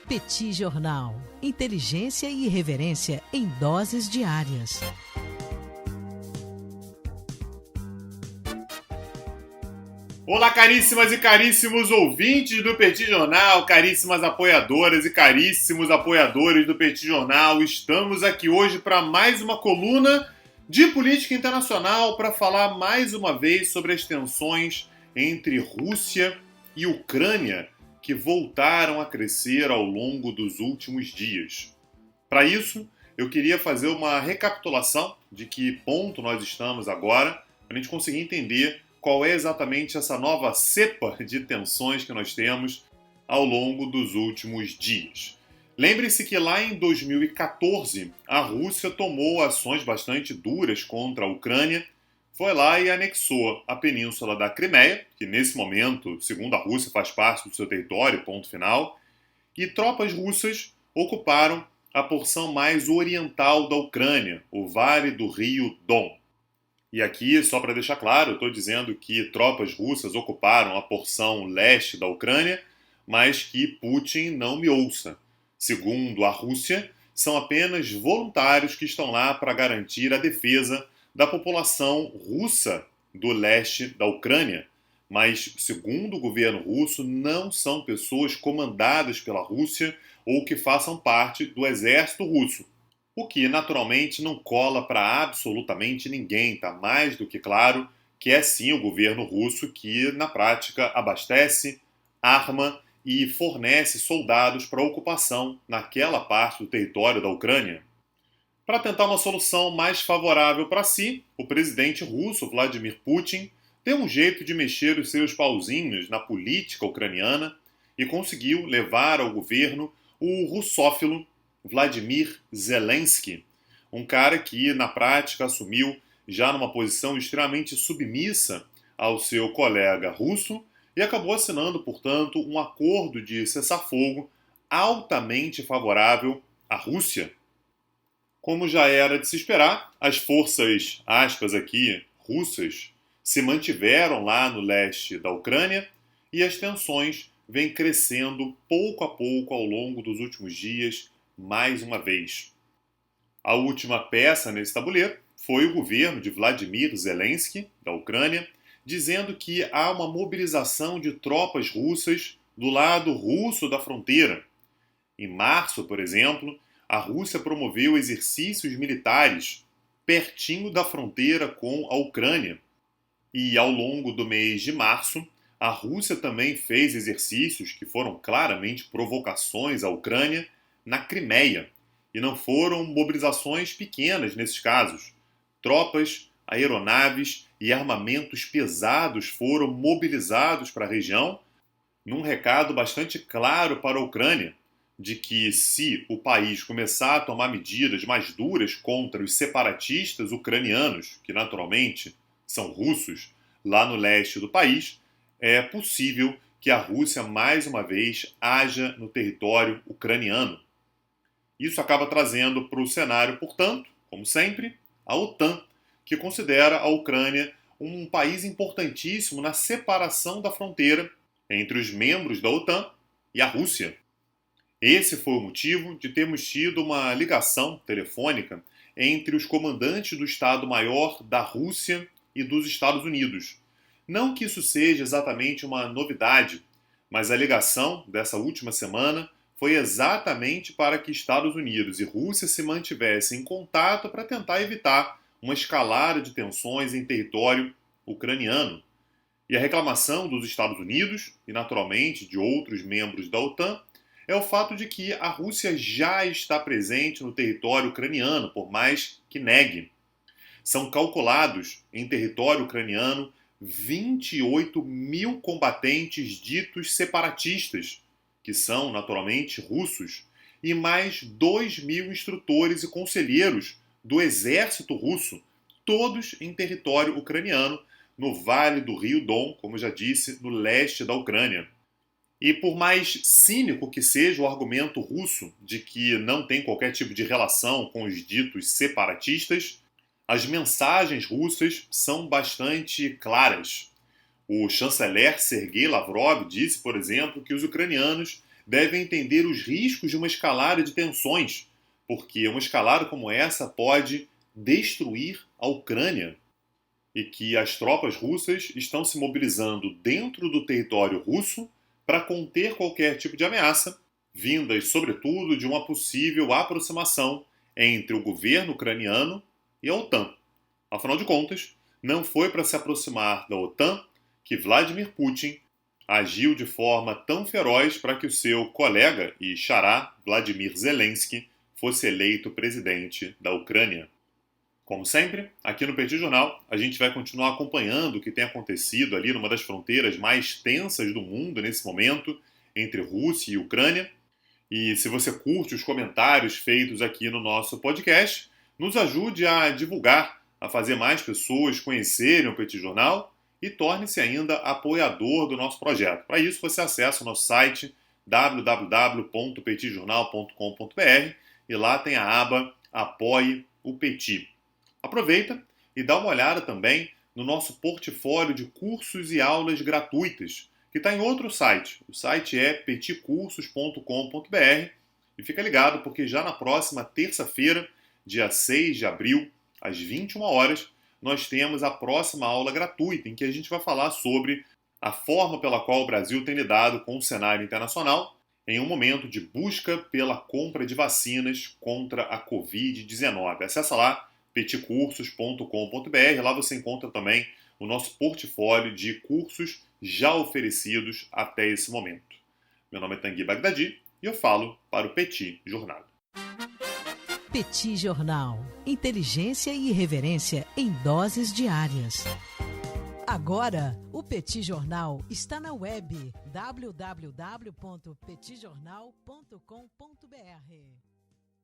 Petit Jornal. Inteligência e irreverência em doses diárias. Olá, caríssimas e caríssimos ouvintes do Petit Jornal, caríssimas apoiadoras e caríssimos apoiadores do Petit Jornal. Estamos aqui hoje para mais uma coluna de política internacional para falar mais uma vez sobre as tensões entre Rússia e Ucrânia que voltaram a crescer ao longo dos últimos dias. Para isso, eu queria fazer uma recapitulação de que ponto nós estamos agora, para a gente conseguir entender qual é exatamente essa nova cepa de tensões que nós temos ao longo dos últimos dias. Lembre-se que lá em 2014, a Rússia tomou ações bastante duras contra a Ucrânia, foi lá e anexou a península da Crimeia, que nesse momento, segundo a Rússia, faz parte do seu território, ponto final, e tropas russas ocuparam a porção mais oriental da Ucrânia, o Vale do Rio Don. E aqui, só para deixar claro, eu estou dizendo que tropas russas ocuparam a porção leste da Ucrânia, mas que Putin não me ouça. Segundo a Rússia, são apenas voluntários que estão lá para garantir a defesa da população russa do leste da Ucrânia. Mas, segundo o governo russo, não são pessoas comandadas pela Rússia ou que façam parte do exército russo. O que, naturalmente, não cola para absolutamente ninguém. Está mais do que claro que é sim o governo russo que, na prática, abastece, arma e fornece soldados para ocupação naquela parte do território da Ucrânia. Para tentar uma solução mais favorável para si, o presidente russo, Vladimir Putin, deu um jeito de mexer os seus pauzinhos na política ucraniana e conseguiu levar ao governo o russófilo Vladimir Zelensky, um cara que, na prática, assumiu já numa posição extremamente submissa ao seu colega russo e acabou assinando, portanto, um acordo de cessar-fogo altamente favorável à Rússia. Como já era de se esperar, as forças, aspas aqui, russas, se mantiveram lá no leste da Ucrânia e as tensões vêm crescendo pouco a pouco ao longo dos últimos dias, mais uma vez. A última peça nesse tabuleiro foi o governo de Vladimir Zelensky, da Ucrânia, dizendo que há uma mobilização de tropas russas do lado russo da fronteira. Em março, por exemplo, a Rússia promoveu exercícios militares pertinho da fronteira com a Ucrânia. E ao longo do mês de março, a Rússia também fez exercícios que foram claramente provocações à Ucrânia na Crimeia. E não foram mobilizações pequenas nesses casos. Tropas, aeronaves e armamentos pesados foram mobilizados para a região, num recado bastante claro para a Ucrânia, de que se o país começar a tomar medidas mais duras contra os separatistas ucranianos, que naturalmente são russos, lá no leste do país, é possível que a Rússia mais uma vez haja no território ucraniano. Isso acaba trazendo para o cenário, portanto, como sempre, a OTAN, que considera a Ucrânia um país importantíssimo na separação da fronteira entre os membros da OTAN e a Rússia. Esse foi o motivo de termos tido uma ligação telefônica entre os comandantes do Estado-Maior da Rússia e dos Estados Unidos. Não que isso seja exatamente uma novidade, mas a ligação dessa última semana foi exatamente para que Estados Unidos e Rússia se mantivessem em contato para tentar evitar uma escalada de tensões em território ucraniano. E a reclamação dos Estados Unidos, e naturalmente de outros membros da OTAN, é o fato de que a Rússia já está presente no território ucraniano, por mais que negue. São calculados em território ucraniano 28 mil combatentes ditos separatistas, que são naturalmente russos, e mais 2 mil instrutores e conselheiros do exército russo, todos em território ucraniano, no Vale do Rio Don, como já disse, no leste da Ucrânia. E por mais cínico que seja o argumento russo de que não tem qualquer tipo de relação com os ditos separatistas, as mensagens russas são bastante claras. O chanceler Sergei Lavrov disse, por exemplo, que os ucranianos devem entender os riscos de uma escalada de tensões, porque uma escalada como essa pode destruir a Ucrânia, e que as tropas russas estão se mobilizando dentro do território russo para conter qualquer tipo de ameaça, vindas, sobretudo, de uma possível aproximação entre o governo ucraniano e a OTAN. Afinal de contas, não foi para se aproximar da OTAN que Vladimir Putin agiu de forma tão feroz para que o seu colega e xará, Vladimir Zelensky, fosse eleito presidente da Ucrânia. Como sempre, aqui no Petit Jornal, a gente vai continuar acompanhando o que tem acontecido ali numa das fronteiras mais tensas do mundo nesse momento, entre Rússia e Ucrânia. E se você curte os comentários feitos aqui no nosso podcast, nos ajude a divulgar, a fazer mais pessoas conhecerem o Petit Jornal e torne-se ainda apoiador do nosso projeto. Para isso, você acessa o nosso site www.petitjornal.com.br e lá tem a aba Apoie o Petit. Aproveita e dá uma olhada também no nosso portfólio de cursos e aulas gratuitas, que está em outro site. O site é petitcursos.com.br e fica ligado porque já na próxima terça-feira, dia 6 de abril, às 21 horas, nós temos a próxima aula gratuita em que a gente vai falar sobre a forma pela qual o Brasil tem lidado com o cenário internacional em um momento de busca pela compra de vacinas contra a Covid-19. Acesse lá petitcursos.com.br, lá você encontra também o nosso portfólio de cursos já oferecidos até esse momento. Meu nome é Tanguy Bagdadi e eu falo para o Petit Jornal. Petit Jornal. Inteligência e irreverência em doses diárias. Agora, o Petit Jornal está na web www.petitjornal.com.br.